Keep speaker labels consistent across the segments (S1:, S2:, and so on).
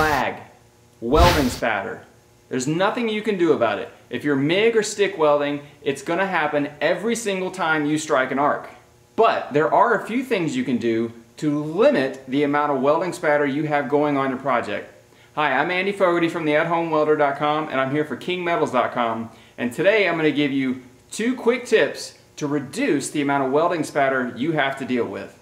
S1: slag, welding spatter. There's nothing you can do about it. If you're MIG or stick welding, it's gonna happen every single time you strike an arc. But there are a few things you can do to limit the amount of welding spatter you have going on your project. Hi, I'm Andy Fogarty from the AtHomeWelder.com, and I'm here for KingMetals.com, and today I'm going to give you 2 quick tips to reduce the amount of welding spatter you have to deal with.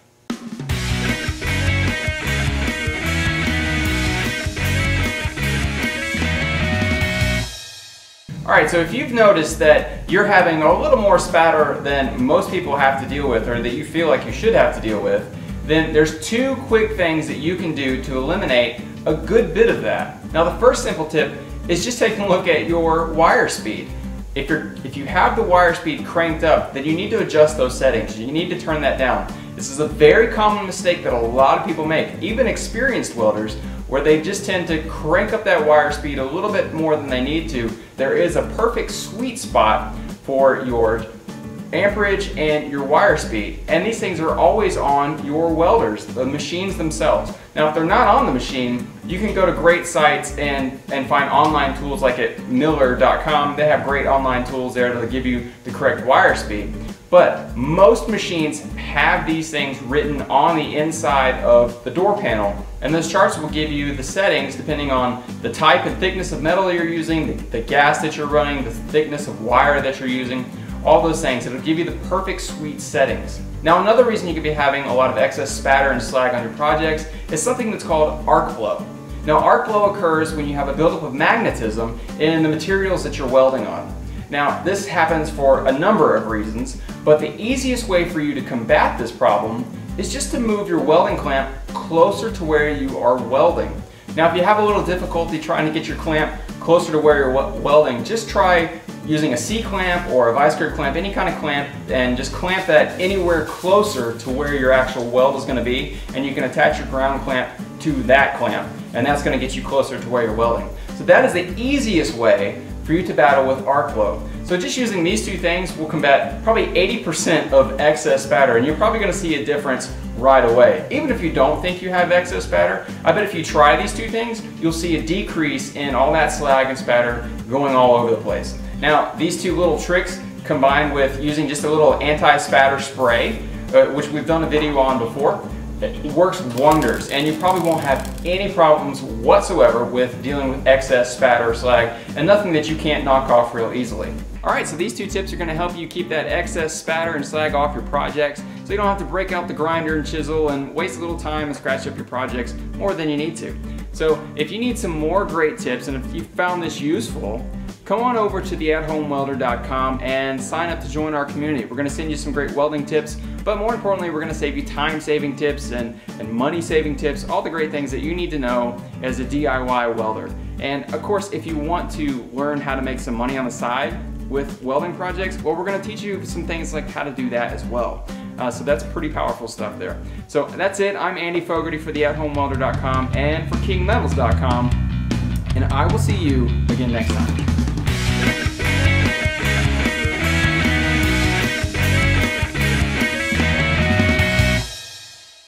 S1: Alright, so if you've noticed that you're having a little more spatter than most people have to deal with, or that you feel like you should have to deal with, then there's 2 quick things that you can do to eliminate a good bit of that. Now the first simple tip is just taking a look at your wire speed. If you have the wire speed cranked up, then you need to adjust those settings. You need to turn that down. This is a very common mistake that a lot of people make, even experienced welders, where they just tend to crank up that wire speed a little bit more than they need to. There is a perfect sweet spot for your amperage and your wire speed, and these things are always on your welders, the machines themselves. Now if they're not on the machine, you can go to great sites and find online tools like at Miller.com. They have great online tools there that'll give you the correct wire speed. But most machines have these things written on the inside of the door panel, and those charts will give you the settings depending on the type and thickness of metal you're using, the gas that you're running, the thickness of wire that you're using, all those things. It'll give you the perfect sweet settings. Now another reason you could be having a lot of excess spatter and slag on your projects is something that's called arc flow. Now arc flow occurs when you have a buildup of magnetism in the materials that you're welding on. Now this happens for a number of reasons, but the easiest way for you to combat this problem is just to move your welding clamp closer to where you are welding. Now if you have a little difficulty trying to get your clamp closer to where you're welding, just try using a C-clamp or a vice grip clamp, any kind of clamp, and just clamp that anywhere closer to where your actual weld is going to be, and you can attach your ground clamp to that clamp, and that's going to get you closer to where you're welding. So that is the easiest way for you to battle with arc flow. So just using these 2 things will combat probably 80% of excess spatter, and you're probably going to see a difference right away. Even if you don't think you have excess spatter, I bet if you try these 2 things, you'll see a decrease in all that slag and spatter going all over the place. Now, these 2 little tricks combined with using just a little anti-spatter spray, which we've done a video on before, it works wonders, and you probably won't have any problems whatsoever with dealing with excess spatter or slag, and nothing that you can't knock off real easily. Alright, so these 2 tips are going to help you keep that excess spatter and slag off your projects, so you don't have to break out the grinder and chisel and waste a little time and scratch up your projects more than you need to. So if you need some more great tips, and if you found this useful, come on over to the AtHomeWelder.com and sign up to join our community. We're going to send you some great welding tips, but more importantly, we're going to save you time-saving tips and money-saving tips, all the great things that you need to know as a DIY welder. And of course, if you want to learn how to make some money on the side with welding projects, well, we're going to teach you some things like how to do that as well. So that's pretty powerful stuff there. So that's it. I'm Andy Fogarty for the AtHomeWelder.com and for KingMetals.com, and I will see you again next time.